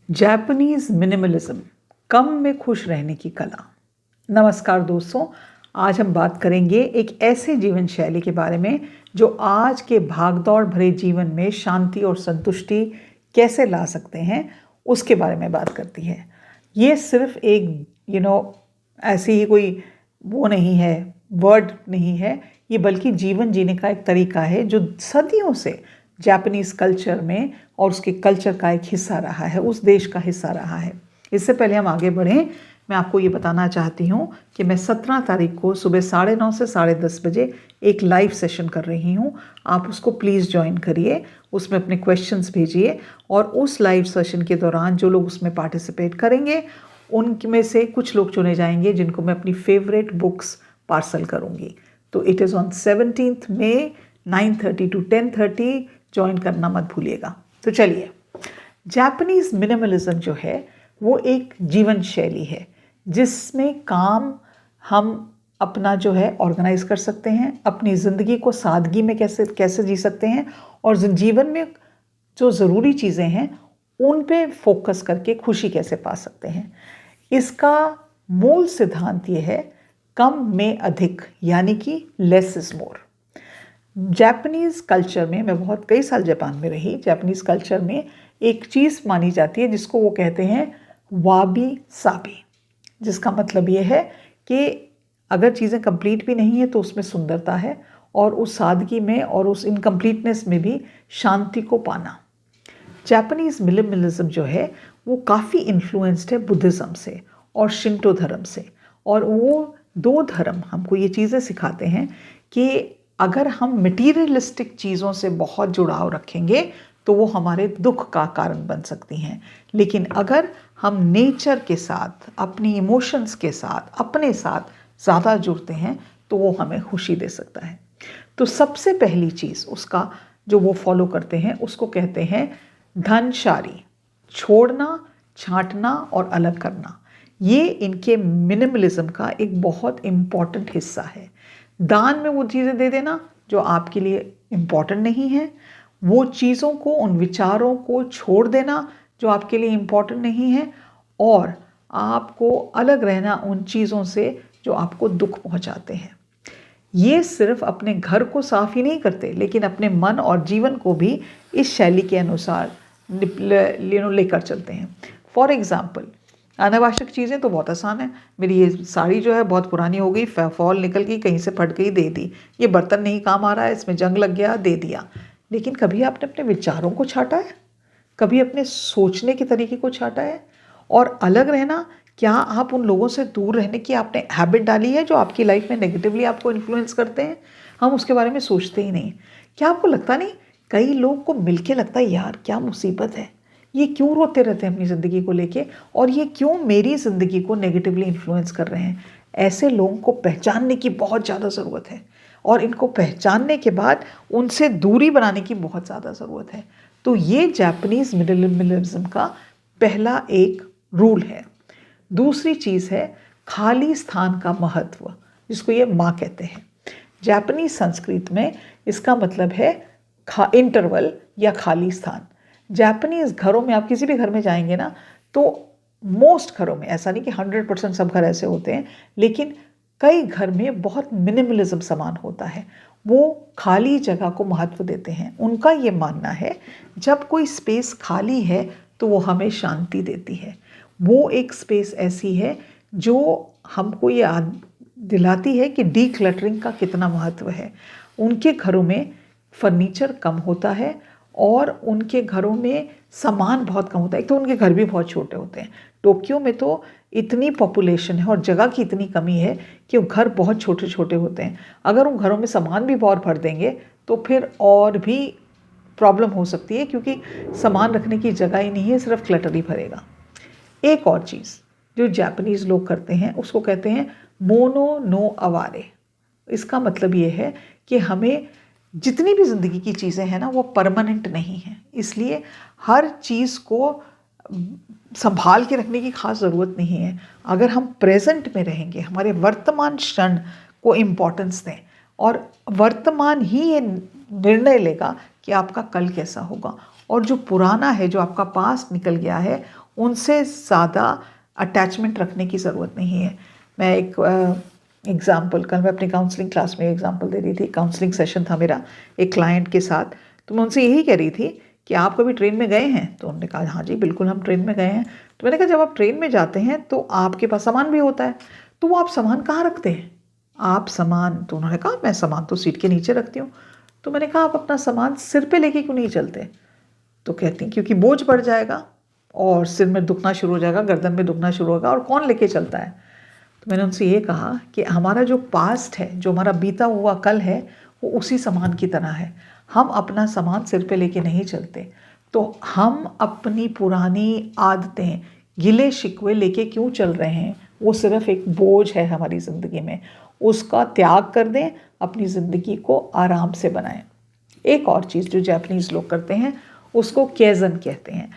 Japanese minimalism, कम में खुश रहने की कला। नमस्कार दोस्तों, आज हम बात करेंगे एक ऐसे जीवन शैली के बारे में जो आज के भागदौड़ भरे जीवन में शांति और संतुष्टि कैसे ला सकते हैं, उसके बारे में बात करती है। ये सिर्फ एक ऐसी ही कोई वो नहीं है, वर्ड नहीं है, ये बल्कि जीवन जीने का एक तरीका है जो सदियों से जापानीज़ कल्चर में और उसके कल्चर का एक हिस्सा रहा है, उस देश का हिस्सा रहा है। इससे पहले हम आगे बढ़ें, मैं आपको ये बताना चाहती हूँ कि मैं 17 तारीख को सुबह 9:30 से 10:30 बजे एक लाइव सेशन कर रही हूँ। आप उसको प्लीज़ ज्वाइन करिए, उसमें अपने क्वेश्चंस भेजिए और उस लाइव सेशन के दौरान जो लोग उसमें पार्टिसिपेट करेंगे उनमें से कुछ लोग चुने जाएंगे जिनको मैं अपनी फेवरेट बुक्स पार्सल करूँगी। तो it is on 17 May 9:30 to 10:30। Join करना मत भूलिएगा। तो चलिए, जापानीज़ मिनिमलिज्म जो है वो एक जीवन शैली है जिसमें काम हम अपना जो है ऑर्गेनाइज कर सकते हैं, अपनी ज़िंदगी को सादगी में कैसे जी सकते हैं और जीवन में जो ज़रूरी चीज़ें हैं उन पे फोकस करके खुशी कैसे पा सकते हैं। इसका मूल सिद्धांत ये है, कम में अधिक, यानी कि less is more. Japanese culture में, मैं बहुत कई साल जापान में रही, जापानीज़ कल्चर में एक चीज़ मानी जाती है जिसको वो कहते हैं वाबी साबी, जिसका मतलब ये है कि अगर चीज़ें कंप्लीट भी नहीं है तो उसमें सुंदरता है और उस सादगी में और उस इनकम्प्लीटनेस में भी शांति को पाना। जापानीज़ मिनिमलिज्म जो है वो काफ़ी इन्फ्लुएंस्ड है बुद्धिज़्म से और शिंटो धर्म से, और वो दो धर्म हमको ये चीज़ें सिखाते हैं कि अगर हम मटीरियलिस्टिक चीज़ों से बहुत जुड़ाव रखेंगे तो वो हमारे दुख का कारण बन सकती हैं, लेकिन अगर हम नेचर के साथ, अपनी इमोशंस के साथ, अपने साथ ज़्यादा जुड़ते हैं तो वो हमें खुशी दे सकता है। तो सबसे पहली चीज़ उसका जो वो फॉलो करते हैं उसको कहते हैं धनशारी, छोड़ना, छांटना और अलग करना। ये इनके मिनिमलिज्म का एक बहुत इम्पॉर्टेंट हिस्सा है। दान में वो चीज़ें दे देना जो आपके लिए इम्पॉर्टेंट नहीं है, वो चीज़ों को, उन विचारों को छोड़ देना जो आपके लिए इम्पॉर्टेंट नहीं है, और आपको अलग रहना उन चीज़ों से जो आपको दुख पहुंचाते हैं। ये सिर्फ अपने घर को साफ ही नहीं करते, लेकिन अपने मन और जीवन को भी इस शैली के अनुसार लेकर चलते हैं। फॉर एग्ज़ाम्पल, अनावश्यक चीज़ें तो बहुत आसान है। मेरी ये साड़ी जो है बहुत पुरानी हो गई, फॉल निकल गई, कहीं से फट गई, दे दी। ये बर्तन नहीं काम आ रहा है, इसमें जंग लग गया, दे दिया। लेकिन कभी आपने अपने विचारों को छाटा है? कभी अपने सोचने के तरीके को छाटा है? और अलग रहना, क्या आप उन लोगों से दूर रहने की आपने हैबिट डाली है जो आपकी लाइफ में नेगेटिवली आपको इन्फ्लुएंस करते हैं? हम उसके बारे में सोचते ही नहीं। क्या आपको लगता नहीं, कई लोग को मिलके लगता है यार क्या मुसीबत है, ये क्यों रोते रहते हैं अपनी ज़िंदगी को लेके, और ये क्यों मेरी ज़िंदगी को नेगेटिवली इन्फ्लुएंस कर रहे हैं। ऐसे लोगों को पहचानने की बहुत ज़्यादा ज़रूरत है, और इनको पहचानने के बाद उनसे दूरी बनाने की बहुत ज़्यादा ज़रूरत है। तो ये जापानीज़ मिनिमलिज्म का पहला एक रूल है। दूसरी चीज़ है खाली स्थान का महत्व, जिसको ये माँ कहते हैं। जापानीज़ संस्कृत में इसका मतलब है इंटरवल या खाली स्थान। जापानीज़ घरों में, आप किसी भी घर में जाएंगे ना, तो मोस्ट घरों में, ऐसा नहीं कि 100% सब घर ऐसे होते हैं, लेकिन कई घर में बहुत मिनिमलिज्म समान होता है। वो खाली जगह को महत्व देते हैं। उनका ये मानना है जब कोई स्पेस खाली है तो वो हमें शांति देती है। वो एक स्पेस ऐसी है जो हमको ये दिलाती है कि डीक्लटरिंग का कितना महत्व है। उनके घरों में फर्नीचर कम होता है और उनके घरों में सामान बहुत कम होता है। एक तो उनके घर भी बहुत छोटे होते हैं। टोक्यो में तो इतनी पॉपुलेशन है और जगह की इतनी कमी है कि वो घर बहुत छोटे छोटे होते हैं। अगर उन घरों में सामान भी बहुत भर देंगे तो फिर और भी प्रॉब्लम हो सकती है, क्योंकि सामान रखने की जगह ही नहीं है, सिर्फ क्लटर ही भरेगा। एक और चीज़ जो जापानीज़ लोग करते हैं उसको कहते हैं मोनो नो अवारे। इसका मतलब ये है कि हमें जितनी भी ज़िंदगी की चीज़ें हैं ना वो परमानेंट नहीं हैं, इसलिए हर चीज़ को संभाल के रखने की खास ज़रूरत नहीं है। अगर हम प्रेजेंट में रहेंगे, हमारे वर्तमान क्षण को इम्पोर्टेंस दें, और वर्तमान ही ये निर्णय लेगा कि आपका कल कैसा होगा, और जो पुराना है, जो आपका पास्ट निकल गया है, उनसे ज़्यादा अटैचमेंट रखने की ज़रूरत नहीं है। मैं एक एग्ज़ाम्पल, कल मैं अपनी काउंसलिंग क्लास में एग्ज़ाम्पल दे रही थी, काउंसलिंग सेशन था मेरा एक क्लाइंट के साथ। तो मैं उनसे यही कह रही थी कि आप कभी ट्रेन में गए हैं? तो उन्होंने कहा हाँ जी बिल्कुल हम ट्रेन में गए हैं। तो मैंने कहा जब आप ट्रेन में जाते हैं तो आपके पास सामान भी होता है, तो वो आप सामान कहाँ रखते हैं? आप सामान, तो उन्होंने कहा मैं सामान तो सीट के नीचे रखती हूँ। तो मैंने कहा आप अपना सामान सिर पे लेके क्यों नहीं चलते? तो कहती हैं क्योंकि बोझ बढ़ जाएगा और सिर में दुखना शुरू हो जाएगा, गर्दन में दुखना शुरू होगा, और कौन लेके चलता है? तो मैंने उनसे ये कहा कि हमारा जो पास्ट है, जो हमारा बीता हुआ कल है, वो उसी सामान की तरह है। हम अपना सामान सिर पे लेके नहीं चलते, तो हम अपनी पुरानी आदतें, गिले शिकवे लेके क्यों चल रहे हैं? वो सिर्फ एक बोझ है हमारी ज़िंदगी में, उसका त्याग कर दें, अपनी ज़िंदगी को आराम से बनाएं। एक और चीज़ जो जापानीज़ लोग करते हैं उसको केज़न कहते हैं।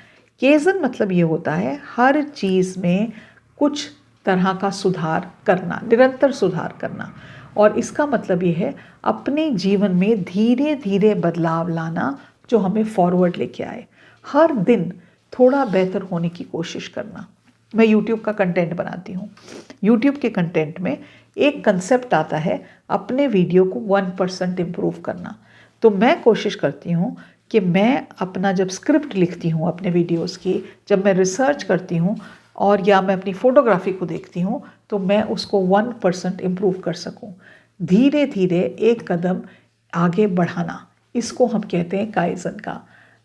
केज़न मतलब ये होता है हर चीज़ में कुछ तरह का सुधार करना, निरंतर सुधार करना। और इसका मतलब ये है अपने जीवन में धीरे धीरे बदलाव लाना जो हमें फॉरवर्ड लेके आए। हर दिन थोड़ा बेहतर होने की कोशिश करना। मैं YouTube का कंटेंट बनाती हूँ। YouTube के कंटेंट में एक कंसेप्ट आता है अपने वीडियो को 1% इम्प्रूव करना। तो मैं कोशिश करती हूँ कि मैं अपना जब स्क्रिप्ट लिखती हूँ अपने वीडियोस की, जब मैं रिसर्च करती हूँ और या मैं अपनी फ़ोटोग्राफी को देखती हूँ, तो मैं उसको 1% इम्प्रूव कर सकूँ। धीरे धीरे एक कदम आगे बढ़ाना, इसको हम कहते हैं काइज़न का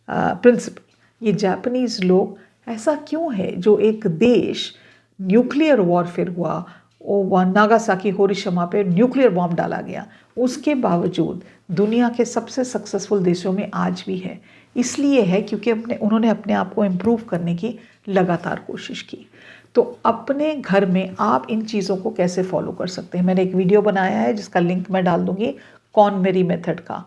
प्रिंसिपल। ये जापानीज़ लोग, ऐसा क्यों है जो एक देश न्यूक्लियर वॉरफेयर हुआ, वहाँ नागासाकी हिरोशिमा पे न्यूक्लियर बॉम्ब डाला गया, उसके बावजूद दुनिया के सबसे सक्सेसफुल देशों में आज भी है? इसलिए है क्योंकि उन्होंने अपने आप को इम्प्रूव करने की लगातार कोशिश की। तो अपने घर में आप इन चीज़ों को कैसे फॉलो कर सकते हैं? मैंने एक वीडियो बनाया है जिसका लिंक मैं डाल दूँगी, कौन मेरी मेथड का।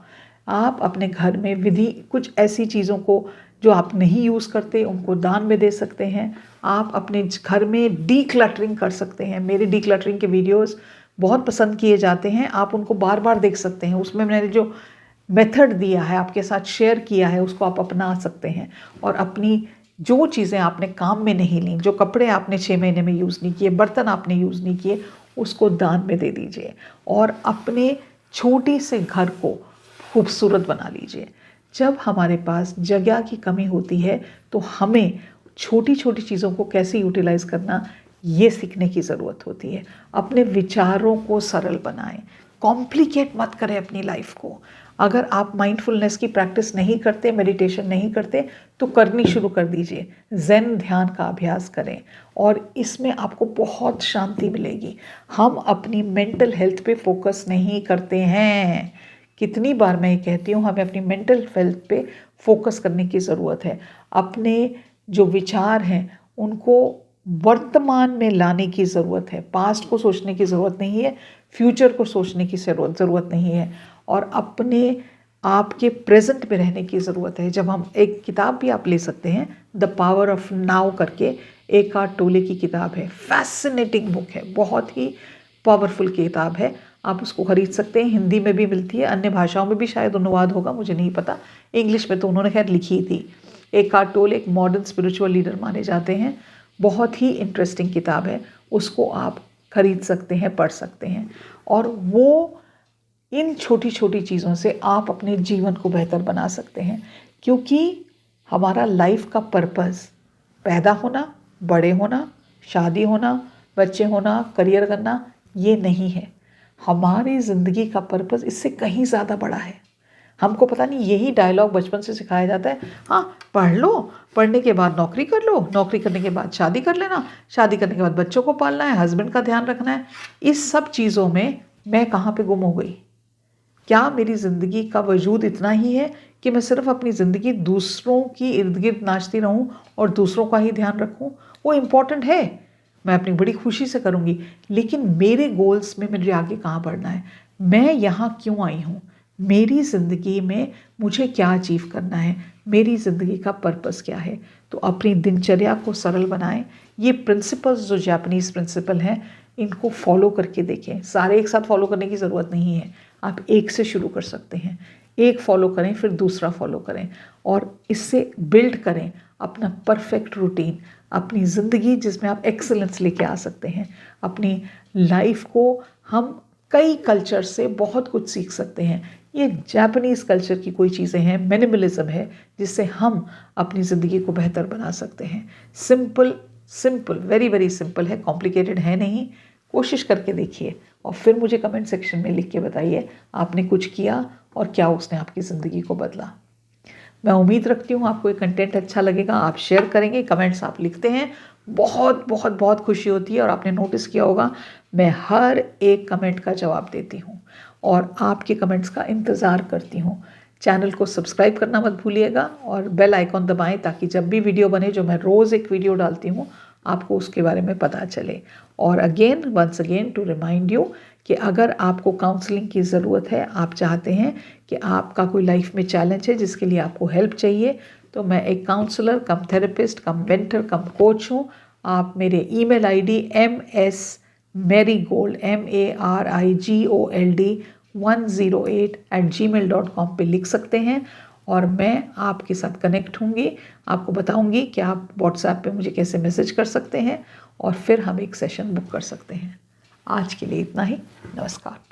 आप अपने घर में विधि, कुछ ऐसी चीज़ों को जो आप नहीं यूज़ करते उनको दान में दे सकते हैं। आप अपने घर में डीक्लटरिंग कर सकते हैं। मेरे डीक्लटरिंग के वीडियोस बहुत पसंद किए जाते हैं, आप उनको बार बार देख सकते हैं। उसमें मैंने जो मेथड दिया है, आपके साथ शेयर किया है, उसको आप अपना सकते हैं। और अपनी जो चीज़ें आपने काम में नहीं ली, जो कपड़े आपने 6 महीने में यूज़ नहीं किए, बर्तन आपने यूज़ नहीं किए, उसको दान में दे दीजिए। और अपने छोटे से घर को खूबसूरत बना लीजिए। जब हमारे पास जगह की कमी होती है तो हमें छोटी छोटी चीज़ों को कैसे यूटिलाइज़ करना, ये सीखने की ज़रूरत होती है। अपने विचारों को सरल बनाएं, कॉम्प्लिकेट मत करें अपनी लाइफ को। अगर आप माइंडफुलनेस की प्रैक्टिस नहीं करते, मेडिटेशन नहीं करते, तो करनी शुरू कर दीजिए। ज़ेन ध्यान का अभ्यास करें और इसमें आपको बहुत शांति मिलेगी। हम अपनी मेंटल हेल्थ पे फोकस नहीं करते हैं। कितनी बार मैं ये कहती हूँ, हमें अपनी मेंटल हेल्थ पे फोकस करने की ज़रूरत है। अपने जो विचार हैं उनको वर्तमान में लाने की ज़रूरत है। पास्ट को सोचने की ज़रूरत नहीं है, फ्यूचर को सोचने की ज़रूरत नहीं है। और अपने आपके प्रेजेंट में रहने की ज़रूरत है। जब हम, एक किताब भी आप ले सकते हैं, द पावर ऑफ नाउ करके, एकार्ट टोले की किताब है। फैसिनेटिंग बुक है, बहुत ही पावरफुल किताब है। आप उसको खरीद सकते हैं, हिंदी में भी मिलती है, अन्य भाषाओं में भी शायद अनुवाद होगा, मुझे नहीं पता। इंग्लिश में तो उन्होंने खैर लिखी थी। एकार्ट टोले एक मॉडर्न स्पिरिचुअल लीडर माने जाते हैं। बहुत ही इंटरेस्टिंग किताब है, उसको आप खरीद सकते हैं, पढ़ सकते हैं। और वो, इन छोटी छोटी चीज़ों से आप अपने जीवन को बेहतर बना सकते हैं। क्योंकि हमारा लाइफ का पर्पस पैदा होना, बड़े होना, शादी होना, बच्चे होना, करियर करना, ये नहीं है। हमारी ज़िंदगी का पर्पस इससे कहीं ज़्यादा बड़ा है। हमको पता नहीं, यही डायलॉग बचपन से सिखाया जाता है। हाँ, पढ़ लो, पढ़ने के बाद नौकरी कर लो, नौकरी करने के बाद शादी कर लेना, शादी करने के बाद बच्चों को पालना है, हस्बैंड का ध्यान रखना है। इस सब चीज़ों में मैं कहाँ पे गुम हो गई? क्या मेरी ज़िंदगी का वजूद इतना ही है कि मैं सिर्फ अपनी ज़िंदगी दूसरों की इर्द गिर्द नाचती रहूं और दूसरों का ही ध्यान रखूं? वो इम्पॉर्टेंट है, मैं अपनी बड़ी खुशी से करूंगी, लेकिन मेरे गोल्स में मुझे आगे कहाँ बढ़ना है? मैं यहाँ क्यों आई हूँ? मेरी ज़िंदगी में मुझे क्या अचीव करना है? मेरी ज़िंदगी का पर्पस क्या है? तो अपनी दिनचर्या को सरल बनाएं। ये प्रिंसिपल्स जो जापानीज़ प्रिंसिपल हैं, इनको फॉलो करके देखें। सारे एक साथ फॉलो करने की ज़रूरत नहीं है, आप एक से शुरू कर सकते हैं। एक फॉलो करें, फिर दूसरा फॉलो करें और इससे बिल्ड करें अपना परफेक्ट रूटीन, अपनी ज़िंदगी जिसमें आप एक्सेलेंस लेके आ सकते हैं। अपनी लाइफ को हम कई कल्चर से बहुत कुछ सीख सकते हैं। ये जापानीज़ कल्चर की कोई चीज़ें हैं, मिनिमलिज्म है, जिससे हम अपनी ज़िंदगी को बेहतर बना सकते हैं। Simple simple, very very simple है, कॉम्प्लिकेटेड है नहीं। कोशिश करके देखिए और फिर मुझे कमेंट सेक्शन में लिख के बताइए आपने कुछ किया और क्या उसने आपकी ज़िंदगी को बदला। मैं उम्मीद रखती हूँ आपको ये कंटेंट अच्छा लगेगा, आप शेयर करेंगे, कमेंट्स आप लिखते हैं, बहुत बहुत बहुत खुशी होती है। और आपने नोटिस किया होगा मैं हर एक कमेंट का जवाब देती हूँ और आपके कमेंट्स का इंतज़ार करती हूँ। चैनल को सब्सक्राइब करना मत भूलिएगा और बेल आइकॉन दबाएं ताकि जब भी वीडियो बने, जो मैं रोज़ एक वीडियो डालती हूँ, आपको उसके बारे में पता चले। और again once again to remind you कि अगर आपको काउंसलिंग की ज़रूरत है, आप चाहते हैं कि आपका कोई लाइफ में चैलेंज है जिसके लिए आपको हेल्प चाहिए, तो मैं एक काउंसलर कम थेरेपिस्ट कम मेंटर कम कोच हूँ। आप मेरे ईमेल आईडी msmarigold108@gmail.com पे लिख सकते हैं और मैं आपके साथ कनेक्ट होंगी, आपको बताऊंगी कि आप व्हाट्सएप पे मुझे कैसे मैसेज कर सकते हैं और फिर हम एक सेशन बुक कर सकते हैं। आज के लिए इतना ही। नमस्कार।